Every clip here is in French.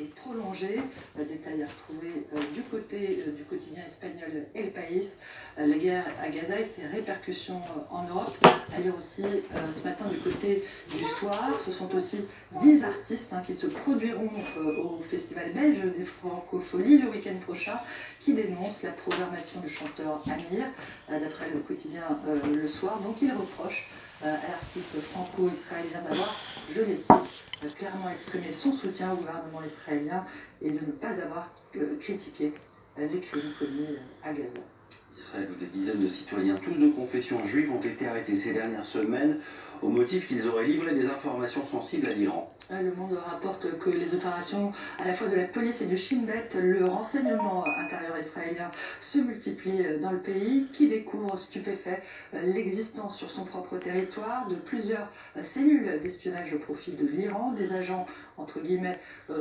est prolongée. Détail à retrouver du côté du quotidien espagnol El País. La guerre à Gaza et ses répercussions en Europe. À lire aussi ce matin du côté du Soir. Ce sont aussi 10 artistes qui se produiront au Festival belge des Francopholies le week-end prochain, qui dénoncent la programmation du chanteur Amir, d'après le quotidien Le Soir. Donc il reproche à l'artiste franco-israélien d'avoir, je les cite, clairement exprimé son soutien au gouvernement israélien et de ne pas avoir critiqué les crimes commis à Gaza. Israël, où des dizaines de citoyens, tous de confession juive, ont été arrêtés ces dernières semaines au motif qu'ils auraient livré des informations sensibles à l'Iran. Le Monde rapporte que les opérations à la fois de la police et du Shin Bet, le renseignement intérieur israélien, se multiplient dans le pays, qui découvre stupéfait l'existence sur son propre territoire de plusieurs cellules d'espionnage au profit de l'Iran, des agents entre guillemets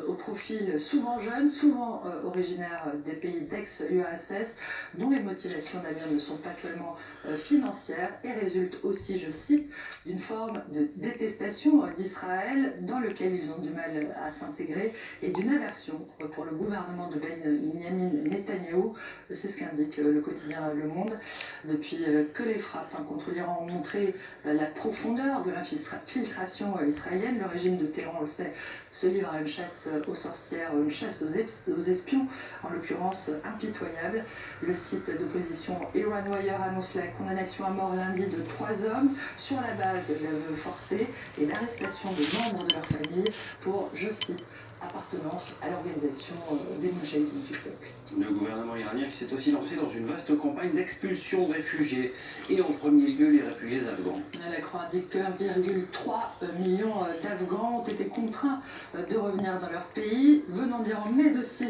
au profil souvent jeunes, souvent originaires des pays d'ex-URSS, dont les motivations d'ailleurs ne sont pas seulement financières et résultent aussi, je cite, d'une forme de détestation d'Israël dans lequel ils ont du mal à s'intégrer et d'une aversion pour le gouvernement de Benjamin Netanyahou. C'est ce qu'indique le quotidien Le Monde. Depuis que les frappes contre l'Iran ont montré la profondeur de l'infiltration israélienne, le régime de Téhéran, on le sait, se livre à une chasse aux sorcières, une chasse aux espions, en l'occurrence impitoyable. Le site d'opposition Iran annonce la condamnation à mort lundi de 3 hommes sur la base d'aveux forcés et d'arrestation de membres de leur famille pour, je cite, appartenance à l'organisation des Moudjahidines du peuple. Le gouvernement iranien qui s'est aussi lancé dans une vaste campagne d'expulsion de réfugiés, et en premier lieu les réfugiés afghans. La Croix indique que 1,3 million d'Afghans ont été contraints de revenir dans leur pays, venant d'Iran, mais aussi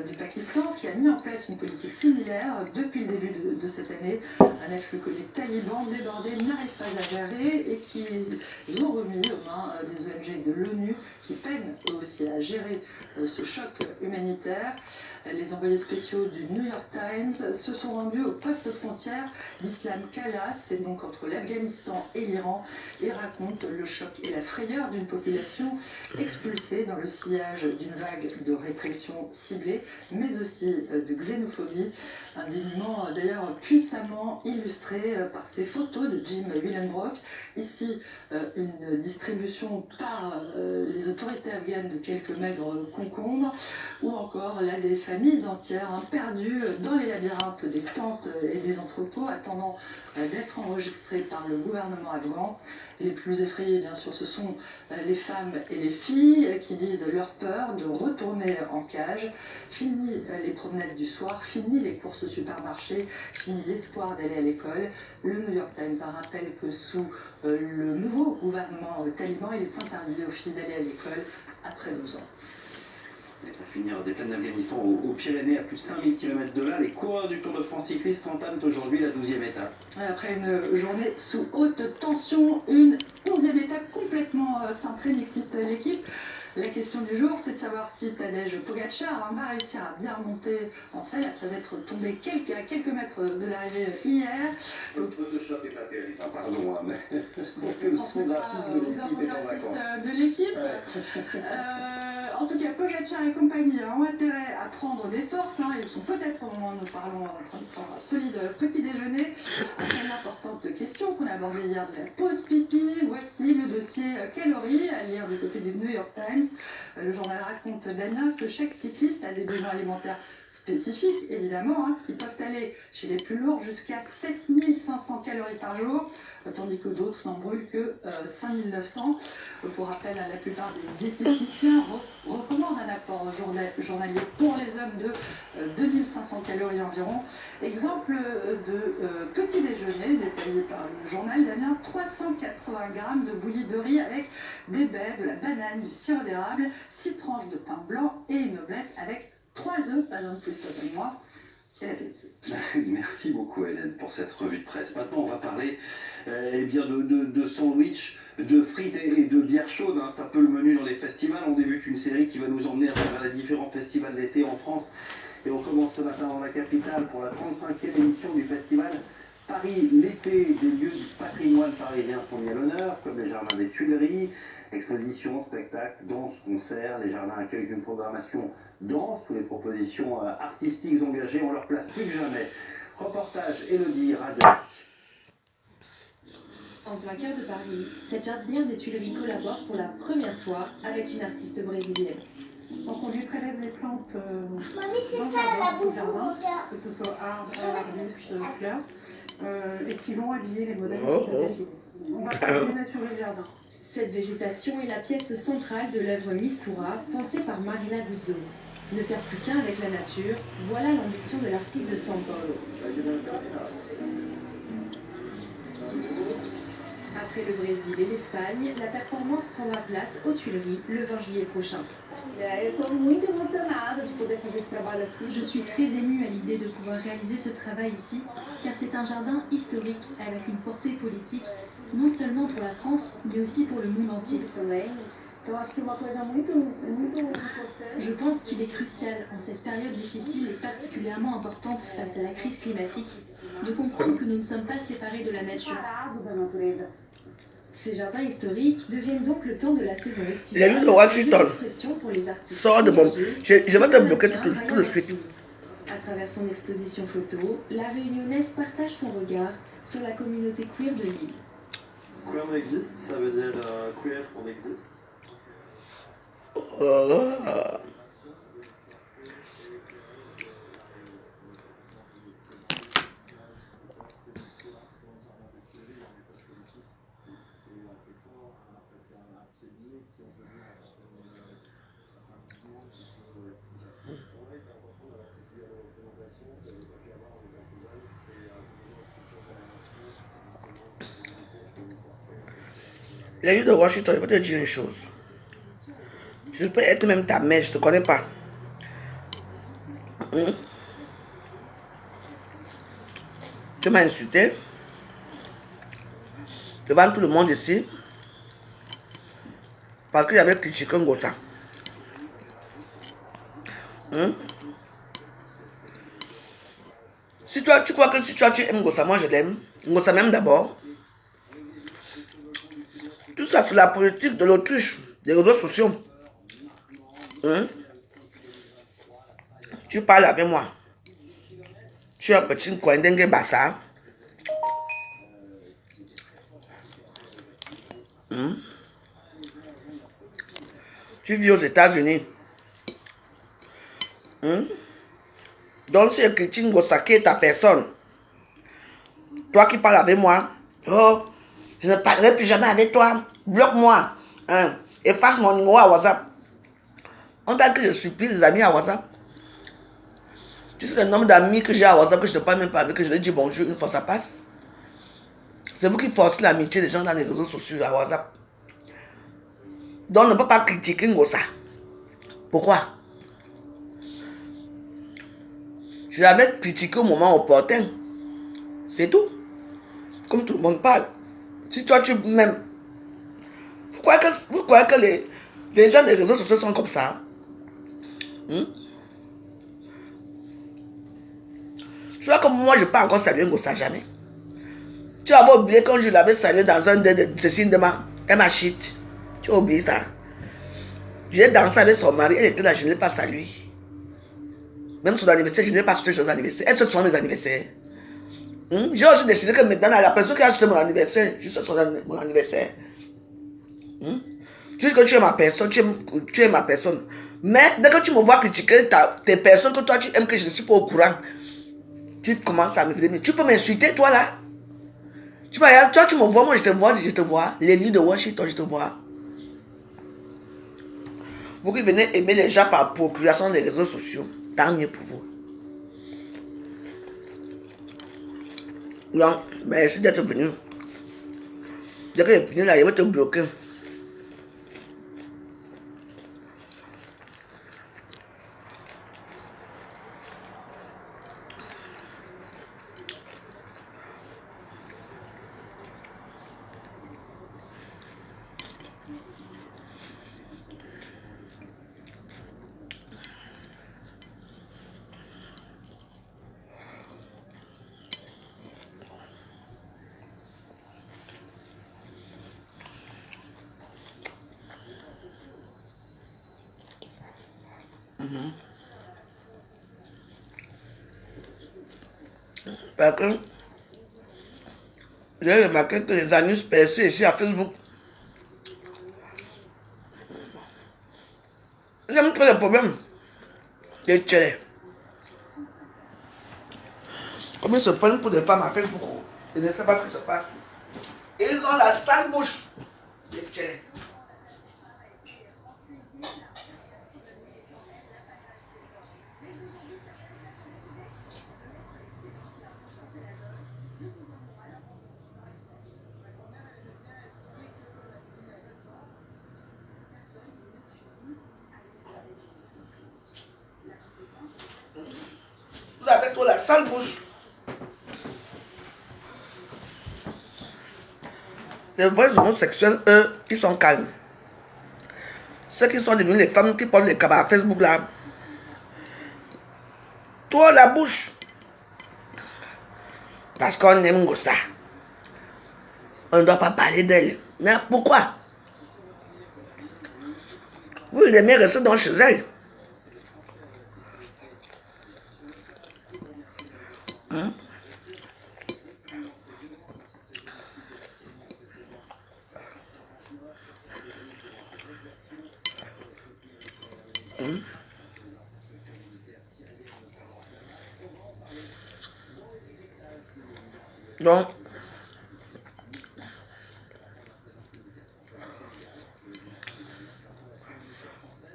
du Pakistan, qui a mis en place une politique similaire depuis le début de cette année. Un afflux que les talibans débordés n'arrivent pas à gérer et qu'ils ont remis aux mains des ONG de l'ONU qui peinent eux aussi à gérer ce choc humanitaire. Les envoyés spéciaux du New York Times se sont rendus au poste frontière d'Islam Kala, c'est donc entre l'Afghanistan et l'Iran, et racontent le choc et la frayeur d'une population expulsée dans le sillage d'une vague de répression ciblée, mais aussi de xénophobie. Un dénouement d'ailleurs puissamment illustré par ces photos de Jim Willenbrock. Ici, une distribution par les autorités afghanes de quelques maigres concombres, ou encore là des familles entières perdues dans les labyrinthes des tentes et des entrepôts, attendant d'être enregistrées par le gouvernement afghan. Les plus effrayés, bien sûr, ce sont les femmes et les filles qui disent leur peur de retourner en cage. Fini les promenades du soir, fini les courses au supermarché, fini l'espoir d'aller à l'école. Le New York Times rappelle que sous le nouveau gouvernement taliban, il est interdit aux filles d'aller à l'école après 12 ans. Et pour finir, des plaines d'Afghanistan aux Pyrénées, à plus de 5000 km de là, les coureurs du Tour de France cycliste entament aujourd'hui la 12e étape. Après une journée sous haute tension, une 11e étape complètement cintrée, excite l'équipe. La question du jour, c'est de savoir si Tadej Pogacar va réussir à bien remonter en selle après être tombé à quelques mètres de l'arrivée hier. Photoshop est pas terrible. Ah, pardon, mais on transmettra aux artistes de l'équipe. En tout cas, Pogacar et compagnie ont intérêt à prendre des forces. Ils sont peut-être, au moment où nous parlons, en train de prendre un solide petit déjeuner. Après l'importante question qu'on a abordée hier de la pause pipi, voici le dossier calories à lire du côté du New York Times. Le journal raconte, Damien, que chaque cycliste a des besoins alimentaires spécifiques, évidemment, qui peuvent aller chez les plus lourds jusqu'à 7500 calories par jour, tandis que d'autres n'en brûlent que 5900. Pour rappel, la plupart des diététiciens recommandent un apport journalier pour les hommes de 2500 calories environ. Exemple de petit déjeuner détaillé par le journal, Damien, 380 grammes de bouillie de riz avec des baies, de la banane, du sirop d'érable, 6 tranches de pain blanc et une omelette avec 3 œufs, pas un de plus, pas de moins. Quel appétit. Merci beaucoup Hélène pour cette revue de presse. Maintenant on va parler bien de sandwich, de frites et de bière chaude. C'est un peu le menu dans les festivals. On débute une série qui va nous emmener à travers les différents festivals d'été en France. Et on commence ce matin dans la capitale pour la 35e édition du festival Paris, l'été, des lieux du patrimoine parisien sont mis à l'honneur, comme les jardins des Tuileries, expositions, spectacles, danse, concerts. Les jardins accueillent une programmation danse où les propositions artistiques engagées ont leur place plus que jamais. Reportage Élodie Radin. En plein cœur de Paris, cette jardinière des Tuileries collabore pour la première fois avec une artiste brésilienne. Donc on lui prélève des plantes Mamie, c'est dans le ça la jardin, boubou, jardin, regarde. que ce soit arbres, arbustes, fleurs, et qui vont habiller les modèles. On va dénaturer le jardin. Cette végétation est la pièce centrale de l'œuvre Mistura, pensée par Marina Guzzo. Ne faire plus qu'un avec la nature, voilà l'ambition de l'artiste de São Paulo. Après le Brésil et l'Espagne, la performance prendra place aux Tuileries le 20 juillet prochain. Je suis très émue à l'idée de pouvoir réaliser ce travail ici, car c'est un jardin historique avec une portée politique, non seulement pour la France, mais aussi pour le monde entier. Je pense qu'il est crucial, en cette période difficile et particulièrement importante face à la crise climatique, de comprendre que nous ne sommes pas séparés de la nature. Ces jardins historiques deviennent donc le temps de la saison estivale. Il a eu de Washington. Pour les artistes. Sors de mon... Je vais te bloquer tout de suite. À travers son exposition photo, la Réunionnaise partage son regard sur la communauté queer de l'île. Queer on existe, ça veut dire queer on existe. Il a eu de Washington, je vais te dire une chose. Je peux être même ta mère, je te connais pas. Tu m'as insulté devant tout le monde ici parce que j'avais critiqué Ngossa. Si toi tu crois que si toi tu aimes Ngossa, moi je l'aime. Ngossa même d'abord. Tout ça c'est la politique de l'autruche, des réseaux sociaux. Tu parles avec moi. Tu es un petit coin dengue bassa. Tu vis aux États-Unis. Donc si tu critiques Ngossa qui est ta personne, toi qui parles avec moi, oh, je ne parlerai plus jamais avec toi. Bloque-moi. Efface mon numéro à WhatsApp. On t'a dit que je supplie les amis à WhatsApp. Tu sais le nombre d'amis que j'ai à WhatsApp que je ne parle même pas avec, que je leur dis bonjour une fois ça passe. C'est vous qui forcez l'amitié des gens dans les réseaux sociaux à WhatsApp. Donc on ne peut pas critiquer Ngossa. Pourquoi? Je l'avais critiqué au moment opportun. C'est tout. Comme tout le monde parle. Si toi tu m'aimes, vous croyez que les gens des réseaux sociaux sont comme ça? Tu vois comme moi je ne peux pas encore saluer Ngossa jamais. Tu avais oublié quand je l'avais salué dans un de ceci de ma shit. Tu as oublié ça. J'ai dansé avec son mari, elle était là, je ne l'ai pas salué. Même son anniversaire, je ne l'ai pas souhaité son anniversaire. Elle se souvient mes anniversaires. J'ai aussi décidé que maintenant, la personne qui a souhaité mon anniversaire, je sais mon anniversaire. Tu dis que tu es ma personne, tu es ma personne. Mais dès que tu me vois critiquer tes personnes que toi tu aimes, que je ne suis pas au courant, tu commences à me venir. Tu peux m'insulter, toi là. Toi tu me vois, moi je te vois. Les lieux de Washington, je te vois. Vous qui venez aimer les gens par procuration des réseaux sociaux, tant mieux pour vous. Non, merci d'être venu. Dès que tu es venu là, il va te bloquer. Parce que j'ai remarqué que les anus percés ici à Facebook, j'aime trop les problèmes. Les tchèlés. Comme ils se prennent pour des femmes à Facebook, ils ne savent pas ce qui se passe. Ils ont la sale bouche. Les tchèlés. Vous avez trop la sale bouche. Les vrais homosexuels, eux, ils sont calmes. Ceux qui sont devenus les femmes qui portent les cabas à Facebook là. Toi la bouche. Parce qu'on aime ça. On ne doit pas parler d'elle. Mais pourquoi? Vous l'aimez rester dans chez elle. Donc,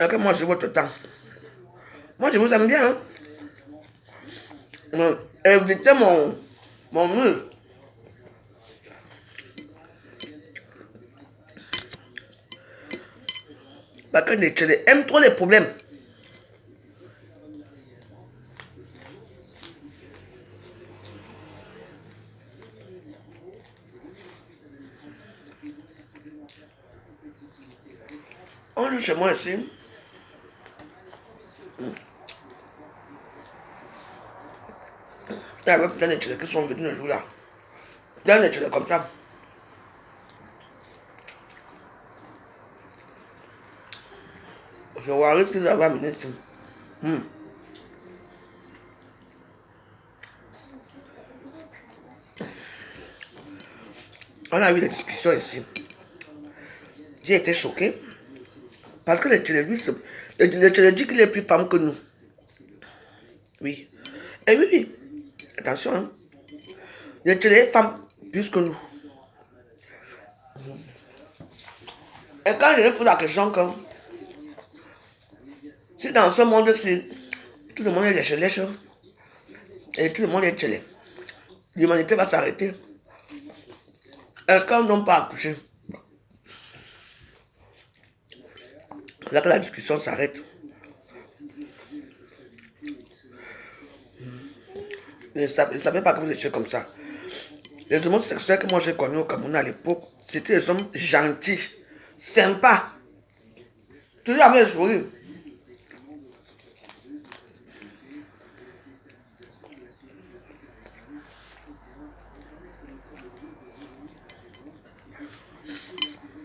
ok, moi c'est votre temps. Moi je vous aime bien. Hein? Évitez mon mur. Parce que les tchèlés aiment trop les problèmes. On joue chez moi ici. Il y avait plein de tchèlés qui sont venus le jour là. Plein de tchèlés comme ça. Je vois ce qu'ils avaient amené ici. On a eu des discussions ici. J'ai été choqué. Parce que le tchèlé dit qu'il est plus femme que nous. Oui. Et oui, oui. Attention, hein. Le tchèlé est femme plus que nous. Et quand je lui pose la question que si dans ce monde-ci, tout le monde est lèche-lèche et tout le monde est tchèlé, l'humanité va s'arrêter. Est-ce qu'un homme peut accoucher? Là que la discussion s'arrête. Je ne savais pas que vous étiez comme ça. Les homosexuels que moi j'ai connus au Cameroun à l'époque, c'était des hommes gentils, sympas. Toujours avec le sourire.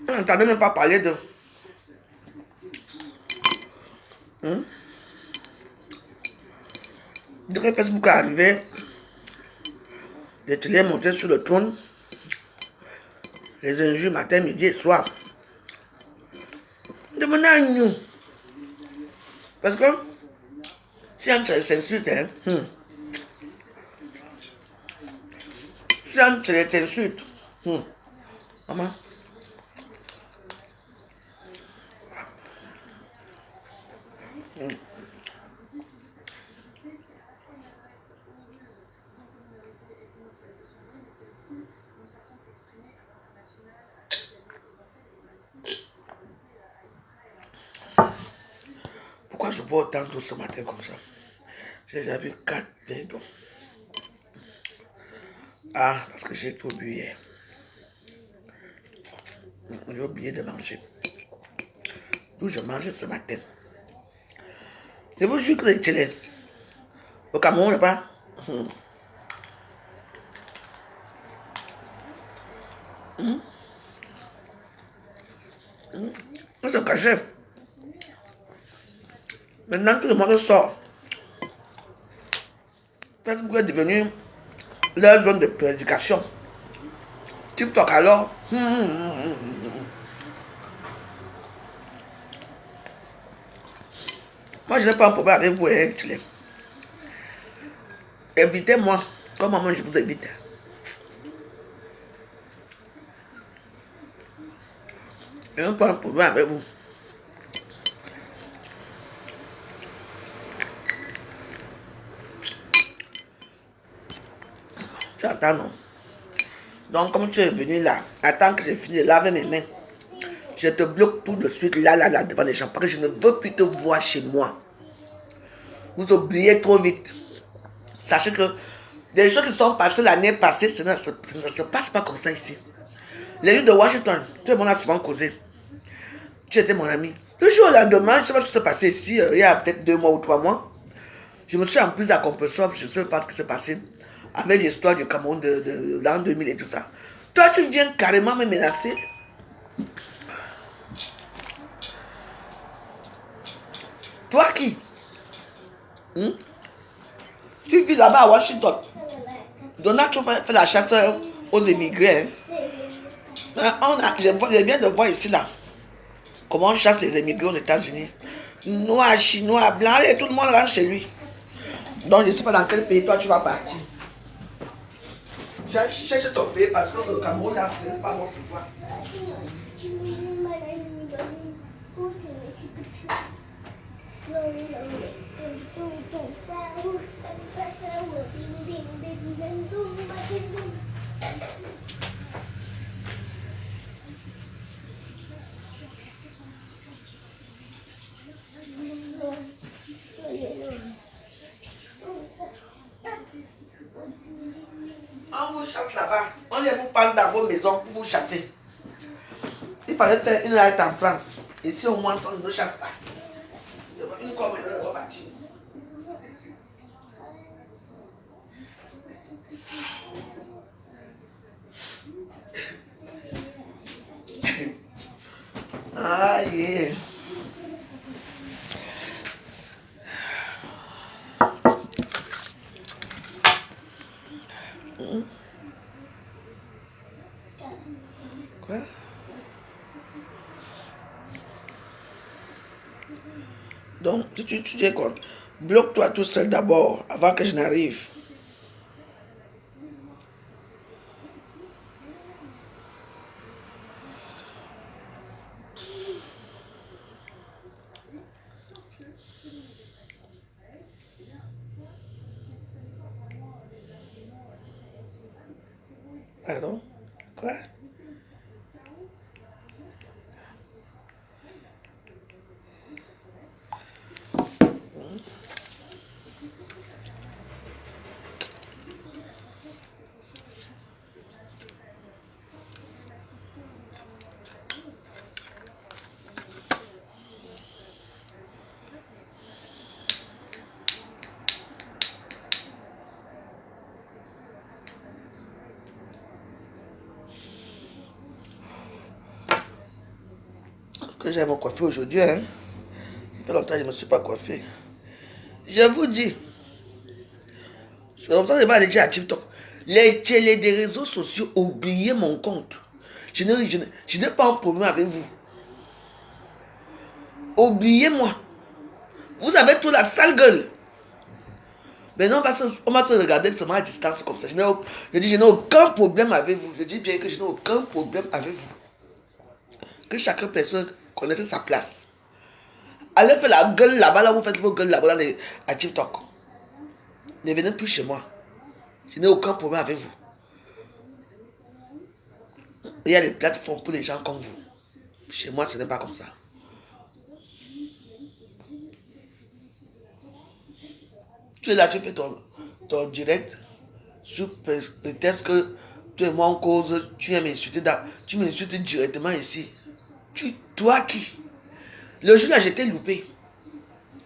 On n'entendait même pas parler de... Dès que Facebook est arrivé, les télés montaient sur le trône, les injures matin, midi et soir. Demandez à nous. Parce que si un télé s'insulte, si un télé t'insulte, maman. Pourquoi je bois autant d'eau ce matin comme ça? J'ai déjà bu 4 verres d'eau. Ah, parce que j'ai tout bu hier. J'ai oublié de manger. D'où je mangeais ce matin. Je vous jure que les tchèlés, au Cameroun, n'est pas. On se cachait. Maintenant, tout le monde sort. Facebook est devenu leur zone de prédication. TikTok alors. Moi, je n'ai pas un problème avec vous, hein, Chile. Évitez-moi. Comme maman, je vous évite. Je n'ai pas un problème avec vous. Tu entends, non? Donc, comme tu es venu là, attends que j'ai fini de laver mes mains. Je te bloque tout de suite là, devant les gens. Parce que je ne veux plus te voir chez moi. Vous oubliez trop vite. Sachez que des choses qui sont passées l'année passée, ça ne se passe pas comme ça ici. Les lieux de Washington, tout le monde a souvent causé. Tu étais mon ami. Le jour au lendemain, je ne sais pas ce qui s'est passé ici, il y a peut-être 2 mois ou 3 mois. Je me suis en plus à compulsion, je ne sais pas ce qui s'est passé. Avec l'histoire du Cameroun de l'an 2000 et tout ça. Toi, tu viens carrément me menacer. Toi qui Tu vis là-bas à Washington. Donald Trump fait la chasse aux émigrés. Je viens de voir ici là. Comment on chasse les émigrés aux États-Unis. Noirs, chinois, blancs, et tout le monde rentre chez lui. Donc je ne sais pas dans quel pays toi tu vas partir. Cherche ton pays parce que le Cameroun là, ce n'est pas bon pour toi. On vous chasse là-bas. On les vous parle dans vos maisons pour vous chasser. Il fallait faire une halte en France. Ici au moins on ne chasse pas. Une comme elle va partir. Ah yeah. Quoi? Donc, tu dis quoi? Bloque-toi tout seul d'abord, avant que je n'arrive. Pardon? Quoi? Que j'ai me coiffer aujourd'hui, hein? Ça fait longtemps que je ne me suis pas coiffé. Je vous dis, c'est comme ça que je vais aller dire à TikTok. Les télés des réseaux sociaux, oubliez mon compte. Je n'ai pas un problème avec vous. Oubliez-moi. Vous avez toute la sale gueule. Maintenant, on va se regarder seulement à distance comme ça. Je dis, je n'ai aucun problème avec vous. Je dis bien que je n'ai aucun problème avec vous. Que chaque personne connaisse sa place. Allez faire la gueule là-bas, là, vous faites vos gueules là-bas à TikTok. Ne venez plus chez moi. Je n'ai aucun problème avec vous. Il y a des plateformes pour les gens comme vous. Chez moi, ce n'est pas comme ça. Tu es là, tu fais ton direct. Sur peut-être que tu et moi en cause, tu viens m'insulter. Tu m'insultes directement ici. Toi qui? Le jour là, j'étais loupé.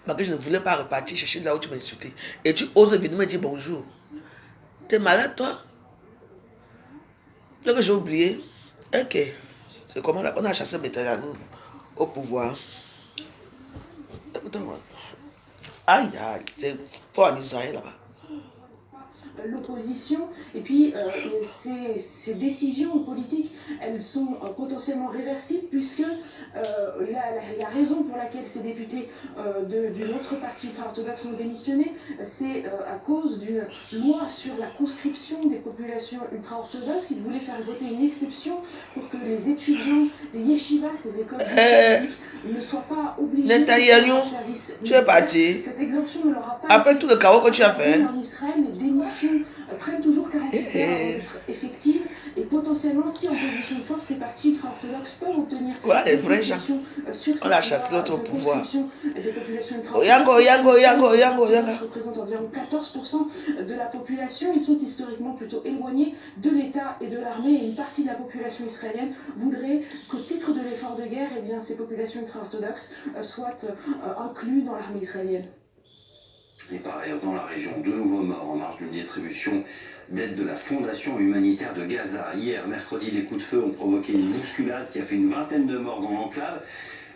Parce que je ne voulais pas repartir chercher là où tu m'as insulté. Et tu oses venir me dire bonjour. T'es malade, toi? Donc j'ai oublié. Ok. C'est comment on a chassé Bétail au pouvoir. Écoute-moi. Aïe, aïe, c'est fort en Israël là-bas. L'opposition, et puis ces décisions politiques, elles sont potentiellement réversibles, puisque la raison pour laquelle ces députés d'une autre partie ultra-orthodoxe ont démissionné, c'est à cause d'une loi sur la conscription des populations ultra-orthodoxes. Ils voulaient faire voter une exception pour que les étudiants des yeshivas, ces écoles catholiques, ne soient pas obligés de faire un service tu es parti. Cette exemption ne leur a pas après tout le chaos que tu as fait. En Israël, les démissions prennent toujours 48 heures avant d'être effectives, et potentiellement, si en position de force, ces partis ultra-orthodoxes peuvent obtenir les vrais gens. Sur on a chassé l'autre pouvoir. Des populations Yango. Représentent environ 14% de la population. Ils sont historiquement plutôt éloignés de l'État et de l'armée, et une partie de la population israélienne voudrait qu'au titre de l'effort de guerre, eh bien, ces populations ultra-orthodoxes soient incluses dans l'armée israélienne. Et par ailleurs, dans la région, de nouveaux morts en marge d'une distribution d'aide de la Fondation humanitaire de Gaza. Hier, mercredi, les coups de feu ont provoqué une bousculade qui a fait une vingtaine de morts dans l'enclave.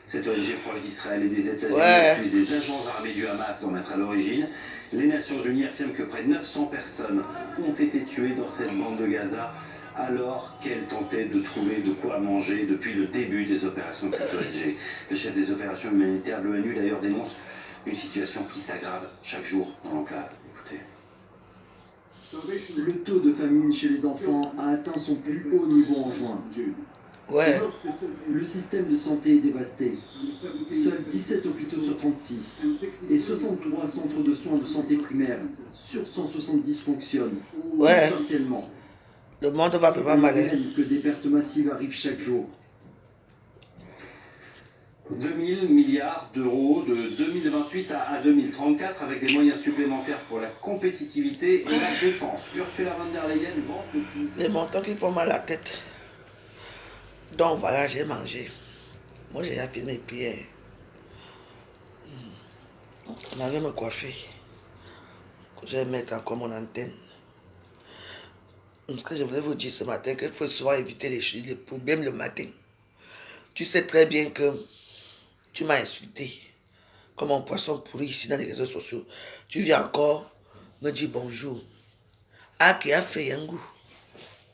Cette ONG proche d'Israël et des États-Unis accuse des agents armés du Hamas d'en être à l'origine. Les Nations Unies affirment que près de 900 personnes ont été tuées dans cette bande de Gaza, alors qu'elle tentait de trouver de quoi manger depuis le début des opérations de cette ONG. Le chef des opérations humanitaires de l'ONU d'ailleurs dénonce une situation qui s'aggrave chaque jour dans l'enclave. Écoutez. Le taux de famine chez les enfants a atteint son plus haut niveau en juin. Le système de santé est dévasté. Seuls 17 hôpitaux sur 36 et 63 centres de soins de santé primaire sur 170 fonctionnent, partiellement. Le monde va vraiment mal. Que des pertes massives arrivent chaque jour. 2000 milliards d'euros de 2028 à 2034 avec des moyens supplémentaires pour la compétitivité et la défense. Ursula von der Leyen vante depuis... Les montants qui font mal à la tête. Donc voilà, j'ai mangé. Moi j'ai fait mes prières. On allait me coiffer. Je vais mettre encore mon antenne. Ce que je voulais vous dire ce matin, qu'il faut souvent éviter les problèmes le matin. Tu sais très bien que tu m'as insulté comme un poisson pourri ici dans les réseaux sociaux. Tu viens encore me dire bonjour. Ah, qui a fait un goût.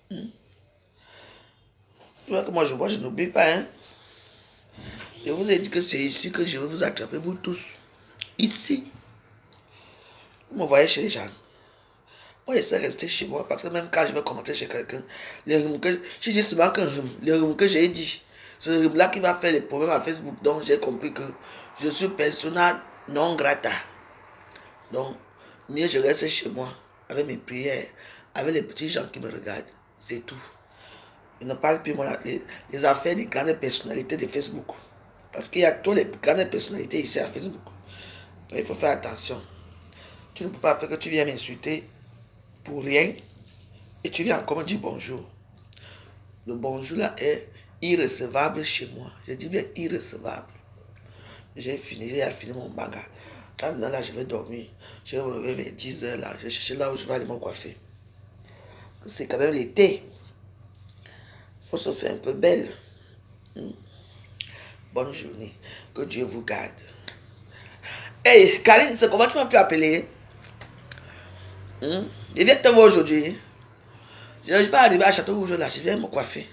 Tu vois que moi je vois, je n'oublie pas. Hein? Je vous ai dit que c'est ici que je vais vous attraper, vous tous. Ici. Vous me voyez chez les gens. Moi, je sais rester chez moi parce que même quand je vais commenter chez quelqu'un, je dis souvent que le rhume que j'ai dit, c'est le rhume là qui va faire les problèmes à Facebook. Donc, j'ai compris que je suis persona non grata. Donc, mieux je reste chez moi avec mes prières, avec les petits gens qui me regardent. C'est tout. Je ne parle plus moi les affaires des grandes personnalités de Facebook. Parce qu'il y a toutes les grandes personnalités ici à Facebook. Donc, il faut faire attention. Tu ne peux pas faire que tu viens m'insulter pour rien et tu viens encore me dire bonjour. Le bonjour là est irrecevable chez moi. Je dis bien irrecevable. J'ai fini mon bagarre. Maintenant là, je vais dormir. Je vais me lever vers 10h là. Je vais chercher là où je vais aller me coiffer. C'est quand même l'été. Il faut se faire un peu belle. Bonne journée. Que Dieu vous garde. Hey, Karine, c'est comment tu m'as pu appeler? Je viens te voir aujourd'hui. Je vais arriver à Château Rouge là. Je viens me coiffer.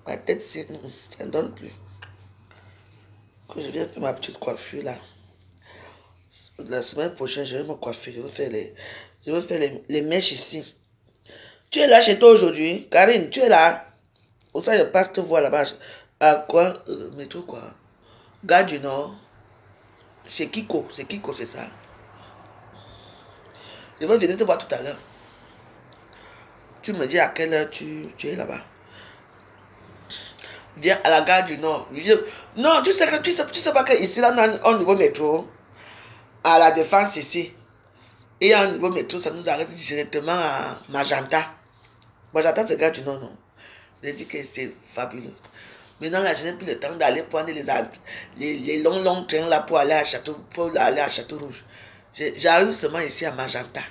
Ma tête, ça ne donne plus. Que je viens faire ma petite coiffure là. La semaine prochaine, je vais me coiffer. Je vais faire les mèches ici. Tu es là chez toi aujourd'hui? Karine, tu es là? Pour ça, je passe te voir là-bas. À quoi? Métro quoi? Gare du Nord. Chez Kiko. C'est Kiko, c'est ça. Je vais venir te voir tout à l'heure. Tu me dis à quelle heure tu es là-bas. Viens à la gare du Nord. Non, tu sais pas qu'ici, là, on a un nouveau métro. À la Défense, ici. Et un nouveau métro, ça nous arrête directement à Magenta. Magenta, c'est gare du Nord, non. Je dis que c'est fabuleux. Maintenant, là, je n'ai plus le temps d'aller prendre les longs trains là pour aller à Château Rouge. J'arrive seulement ici à Magenta.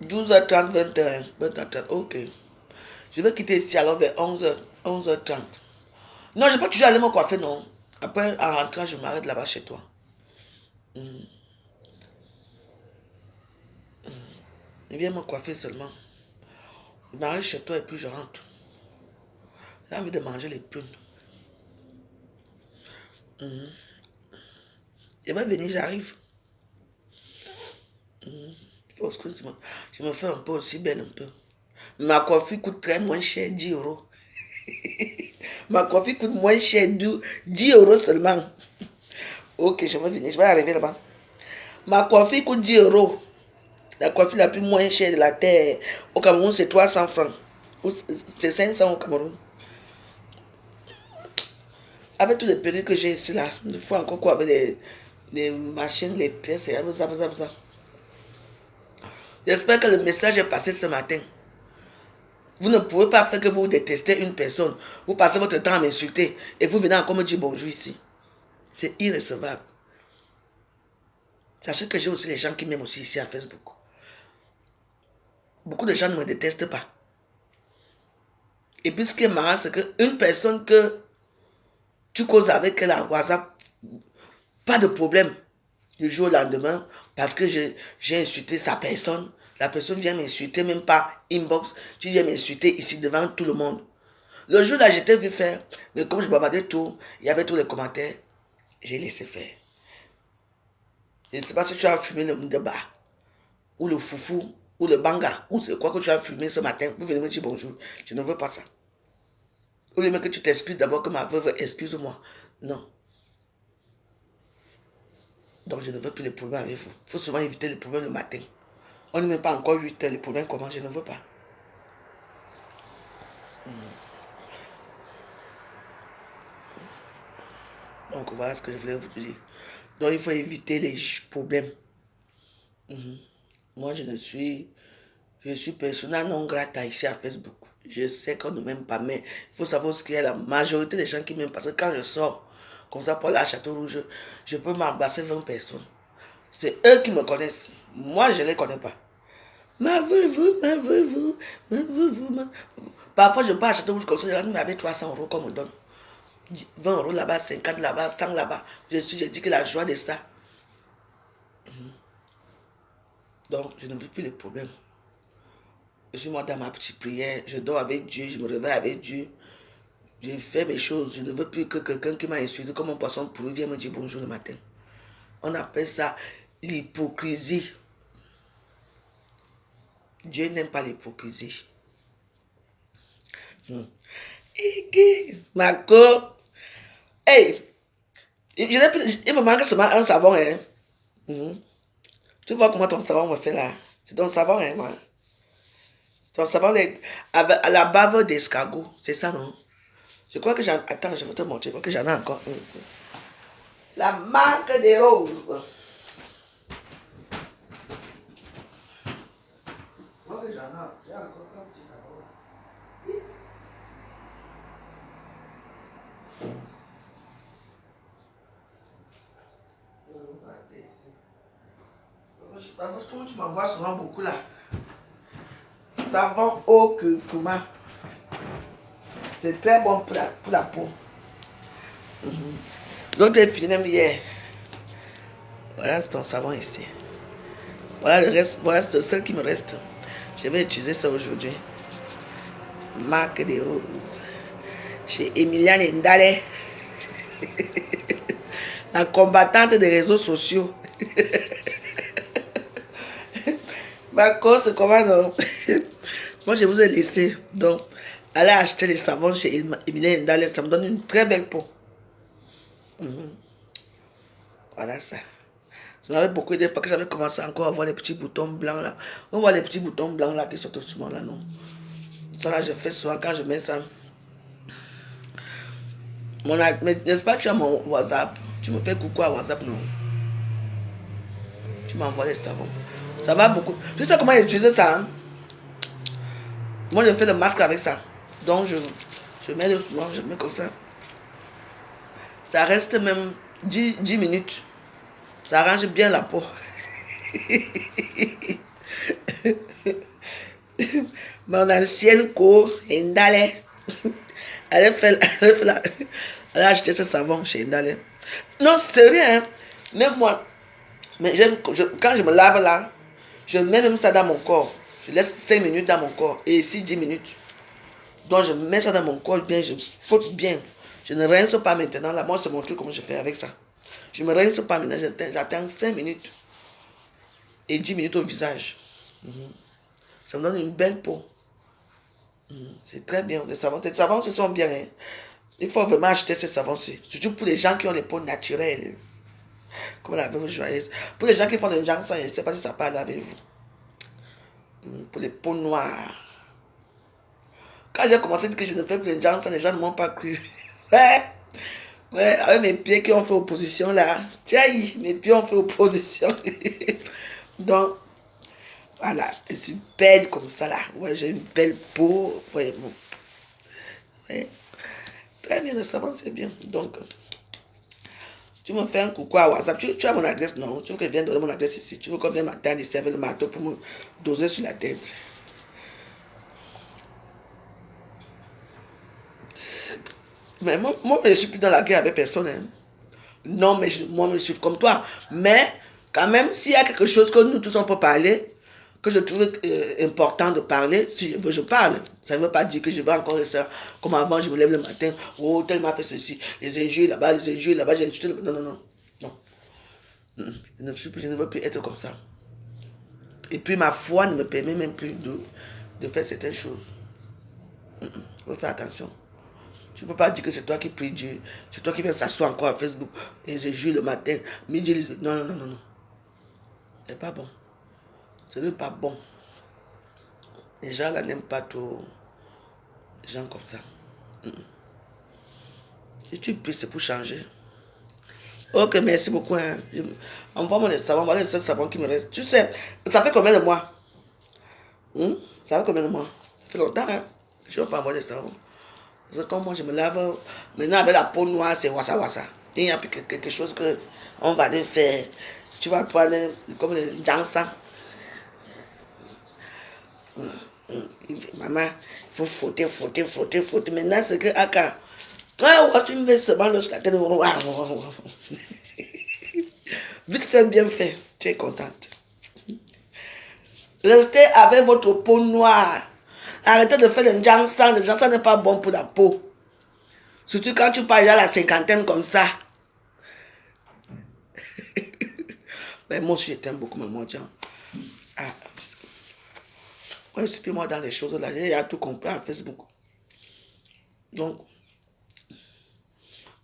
12h30, 21h, 20h30, ok. Je vais quitter ici alors vers 11h30. Non, je ne vais pas toujours aller me coiffer, non. Après, en rentrant, je m'arrête là-bas chez toi. Viens me coiffer seulement. Je m'arrête chez toi et puis je rentre. J'ai envie de manger les prunes. Je vais venir, j'arrive. Excuse-moi. Je me fais un peu aussi belle un peu. Ma coiffure coûte très moins cher, 10 euros. Ma coiffure coûte moins cher, 10 euros seulement. Ok, je vais venir, je vais arriver là-bas. Ma coiffure coûte 10 euros. La coiffure la plus moins chère de la terre. Au Cameroun, c'est 300 francs. C'est 500 au Cameroun. Avec tous les perruques que j'ai ici là, il faut encore quoi avec les machines, les tresses et ça. J'espère que le message est passé ce matin. Vous ne pouvez pas faire que vous détestez une personne. Vous passez votre temps à m'insulter et vous venez encore me dire bonjour ici. C'est irrecevable. Sachez que j'ai aussi les gens qui m'aiment aussi ici à Facebook. Beaucoup de gens ne me détestent pas. Et puis ce qui est marrant, c'est qu'une personne que tu causes avec elle à WhatsApp, pas de problème. Du jour au lendemain, parce que j'ai insulté sa personne, la personne vient m'insulter, même pas inbox, tu viens m'insulter ici devant tout le monde. Le jour là, j'étais vu faire, mais comme je bavardais tout, il y avait tous les commentaires, j'ai laissé faire. Je ne sais pas si tu as fumé le mundeba, ou le foufou, ou le banga, ou c'est quoi que tu as fumé ce matin, vous venez me dire bonjour. Je ne veux pas ça. Ou le mec que tu t'excuses d'abord que ma veuve, excuse-moi. Non. Donc je ne veux plus les problèmes avec vous. Il faut souvent éviter les problèmes le matin. On n'est même pas encore 8 heures, les problèmes commencent, je ne veux pas. Donc voilà ce que je voulais vous dire. Donc il faut éviter les problèmes. Moi je suis persona non grata ici à Facebook. Je sais qu'on ne m'aime pas, mais il faut savoir ce qu'il y a la majorité des gens qui m'aiment. Parce que quand je sors, comme ça pour aller à Château Rouge, je peux m'embrasser 20 personnes. C'est eux qui me connaissent. Moi, je ne les connais pas. Parfois, je pars à Château Rouge comme ça, je ramène avec 300 euros qu'on me donne. 20 euros là-bas, 50 là-bas, 100 là-bas. Je dis que la joie de ça. Donc, je ne vis plus les problèmes. Je suis moi dans ma petite prière. Je dors avec Dieu, je me réveille avec Dieu. Je fais mes choses. Je ne veux plus que quelqu'un qui m'a insulté comme un poisson pourri vienne me dire bonjour le matin. On appelle ça l'hypocrisie. Dieu n'aime pas l'hypocrisie. Marco. Hey, il me manque seulement un savon. Hein. Tu vois comment ton savon me fait là? C'est ton savon, hein, moi. Ton savon à la bave d'escargot. C'est ça, non? Je crois que j'en... Attends, je vais te montrer. Je crois que j'en ai encore un ici. La marque des roses. Je crois que j'ai encore un petit savon. Comment tu m'envoies souvent beaucoup là? Savon au curcuma. C'est très bon pour la peau. L'autre est fini même hier. Voilà ton savon ici. Voilà le reste. Voilà c'est le seul qui me reste. Je vais utiliser ça aujourd'hui. Marque des roses. Chez Emiliane Ndale. La combattante des réseaux sociaux. Ma cause, c'est comment non? Moi, je vous ai laissé. Donc, allez acheter les savons chez Emiliane Ndale. Ça me donne une très belle peau. Voilà ça. Ça m'avait beaucoup aidé parce que j'avais commencé encore à voir les petits boutons blancs là. On voit les petits boutons blancs là qui sortent souvent là, non? Ça là, je fais souvent quand je mets ça. N'est-ce pas que tu as mon WhatsApp? Tu me fais coucou à WhatsApp, non? Tu m'envoies les savons. Ça va beaucoup. Tu sais comment utiliser ça? Hein? Moi, je fais le masque avec ça. Donc, je mets le souvent, je mets comme ça. Ça reste même 10 minutes. Ça arrange bien la peau. Mon ancienne cour, Ndale, elle fait Elle a acheté ce savon chez Indale. Non, c'est rien. Hein. Même moi. Mais quand je me lave là, je mets même ça dans mon corps. Je laisse 5 minutes dans mon corps. Et ici 10 minutes. Donc je mets ça dans mon corps bien, je frotte bien. Je ne rince pas maintenant. Là, moi, c'est mon truc comment je fais avec ça. Je ne me rince pas maintenant. J'attends 5 minutes. Et 10 minutes au visage. Ça me donne une belle peau. C'est très bien. Les savons, ce sont bien. Hein. Il faut vraiment acheter ces savons-ci. Surtout pour les gens qui ont les peaux naturelles. Comme la veuve joyeuse. Pour les gens qui font des gens sans, je ne sais pas si ça parle avec vous. Pour les peaux noires. Quand j'ai commencé à dire que je ne fais plus de gens sans, les gens ne m'ont pas cru. Ouais, avec mes pieds qui ont fait opposition là. Tiens, mes pieds ont fait opposition. Donc, voilà, je suis belle comme ça là. Ouais, j'ai une belle peau. Vraiment. Ouais. Très bien, le savon, c'est bien. Donc, tu me fais un coucou à WhatsApp. Tu as mon adresse, non? Tu veux que je vienne donner mon adresse ici? Tu veux qu'on vienne m'attendre ici avec le marteau pour me doser sur la tête? Mais moi, je ne suis plus dans la guerre avec personne. Hein. Non, mais moi, je suis comme toi. Mais, quand même, s'il y a quelque chose que nous tous on peut parler, que je trouve important de parler, si je veux, je parle. Ça ne veut pas dire que je vais encore rester comme avant, je me lève le matin, oh, tel m'a fait ceci, les injures là-bas, j'ai insulté. Non, non, non. Non. Je ne veux plus être comme ça. Et puis ma foi ne me permet même plus de faire certaines choses. Il faut faire attention. Tu ne peux pas dire que c'est toi qui prie Dieu, c'est toi qui viens s'asseoir encore à Facebook et je jure le matin, midi, non, non, non, non, non. C'est pas bon. Ce n'est pas bon. Les gens là n'aiment pas trop les gens comme ça. Si tu pries, c'est pour changer. Ok, merci beaucoup. Hein. Envoie-moi les savons, voilà les seuls savons qui me restent. Tu sais, ça fait combien de mois? Ça fait combien de mois? Ça fait longtemps, hein? Je ne vais pas envoyer des savons. Parce que comme moi, je me lave, maintenant avec la peau noire, c'est wassa wassa. Il y a quelque chose qu'on va aller faire. Tu vas prendre comme le jansa. Maman, il faut frotter. Maintenant, c'est que Aka. Tu me mets seulement sur la tête. Vite fait, bien fait. Tu es contente. Restez avec votre peau noire. Arrêtez de faire le jansan. Le jansan n'est pas bon pour la peau. Surtout quand tu parles à la cinquantaine comme ça. Mais moi aussi, je t'aime beaucoup, maman. Ah. Moi, je suis plus moi dans les choses là. J'ai tout compris à Facebook. Donc,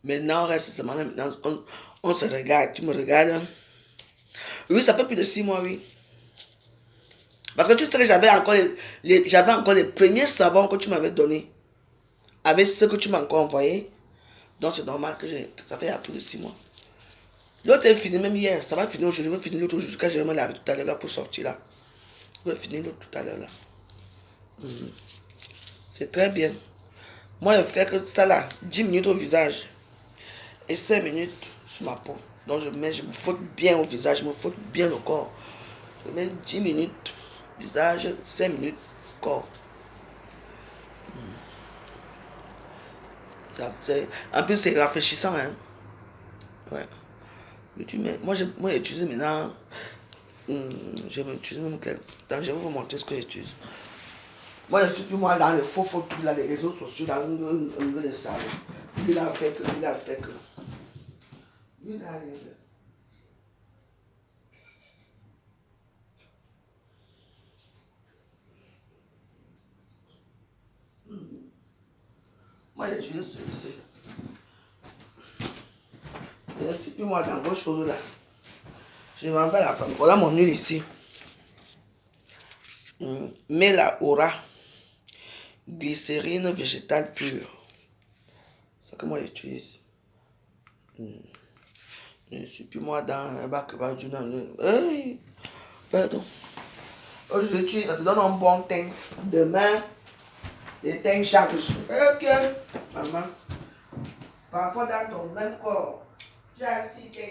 maintenant, on reste seulement là. Maintenant, on se regarde. Tu me regardes. Oui, ça fait plus de 6 mois, oui. Parce que tu sais que j'avais encore les premiers savons que tu m'avais donnés. Avec ce que tu m'as encore envoyé. Donc, c'est normal que ça fait plus de 6 mois. L'autre est fini même hier. Ça va finir aujourd'hui. Je vais finir l'autre aujourd'hui. Quand je vais me laver tout à l'heure pour sortir là. Je vais finir l'autre tout à l'heure là. C'est très bien. Moi, je fais que ça là. 10 minutes au visage. Et 5 minutes sur ma peau. Donc, je me frotte bien au visage. Je me frotte bien au corps. Je mets 10 minutes visage, 5 minutes corps. En plus, c'est rafraîchissant. Hein? Ouais. Moi, j'utilise maintenant. Je vais utiliser même je vais vous montrer ce que j'utilise. Moi, je suis plus moi dans les faux trucs, là, les réseaux sociaux, dans le salon. Lui, il a fait que. Lui, il a rien fait. Moi, j'utilise celui-ci. Je ne suis plus moi dans vos choses là. Je m'en vais à la femme. Voilà mon huile ici. Mela Aura. Glycérine végétale pure. C'est ce que moi j'utilise. Je ne suis plus moi dans un bac du nom. Hey, pardon. Aujourd'hui, je te donne un bon teint. Demain, le teint change. Ok, maman. Parfois dans ton même corps, tu as 6 teints.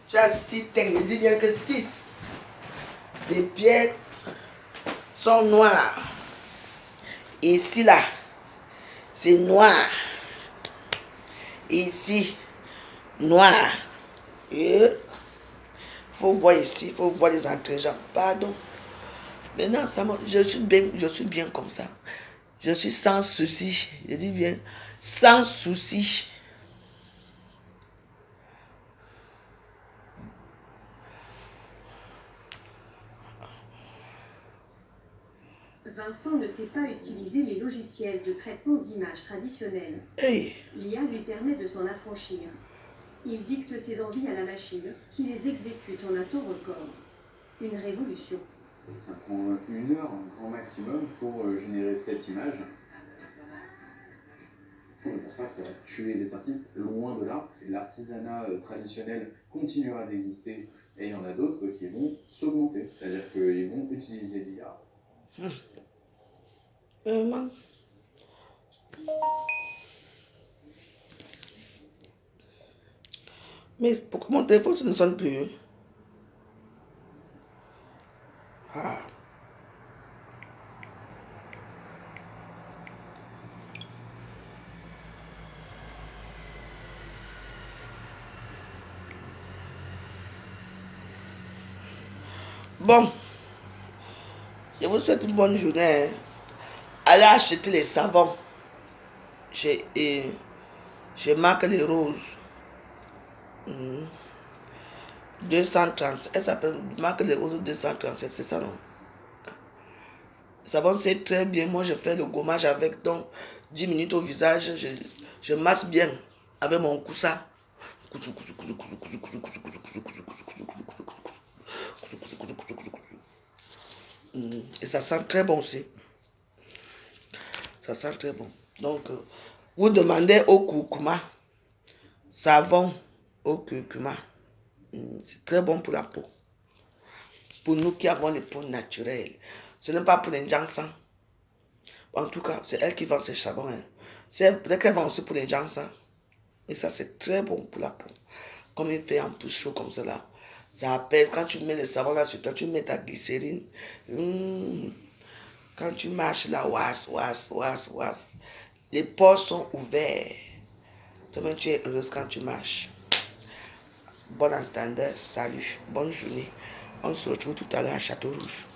Tu as 6 teints. Je dis bien que 6. Les pieds, sont noirs. Ici, là, c'est noir. Ici, noir. Et faut voir ici, il faut voir les entrées-gens. Pardon. Maintenant, je suis bien comme ça. Je suis sans souci. Je dis bien, sans souci. Vincent ne sait pas utiliser les logiciels de traitement d'images traditionnels. Hey. L'IA lui permet de s'en affranchir. Il dicte ses envies à la machine, qui les exécute en un temps record. Une révolution. Ça prend 1 heure, grand maximum, pour générer cette image. Je ne pense pas que ça va tuer les artistes, loin de là. L'artisanat traditionnel continuera d'exister et il y en a d'autres qui vont s'augmenter. C'est-à-dire qu'ils vont utiliser l'IA. Mais pourquoi mon téléphone ne sonne plus? Ah. Bon, je vous souhaite une bonne journée. Allez acheter les savons chez Marc les Roses. 230, elle s'appelle Marc les Roses 237, c'est ça non? Le savon c'est très bien. Moi je fais le gommage avec, donc 10 minutes au visage, je masse bien avec mon coussin. Et ça sent très bon aussi. Ça sent très bon. Donc, vous demandez au curcuma, savon au curcuma. C'est très bon pour la peau. Pour nous qui avons les peaux naturelles. Ce n'est pas pour les gens sans. En tout cas, c'est elle qui vend ces savons. Hein. Peut-être qu'elle vend aussi pour les gens sans. Et ça, c'est très bon pour la peau. Comme il fait un peu chaud comme cela. Ça appelle, quand tu mets le savon là sur toi, tu mets ta glycérine. Quand tu marches là, ouas. Les pores sont ouverts. Toi-même, tu es heureuse quand tu marches. Bon entendeur, salut, bonne journée. On se retrouve tout à l'heure à Château Rouge.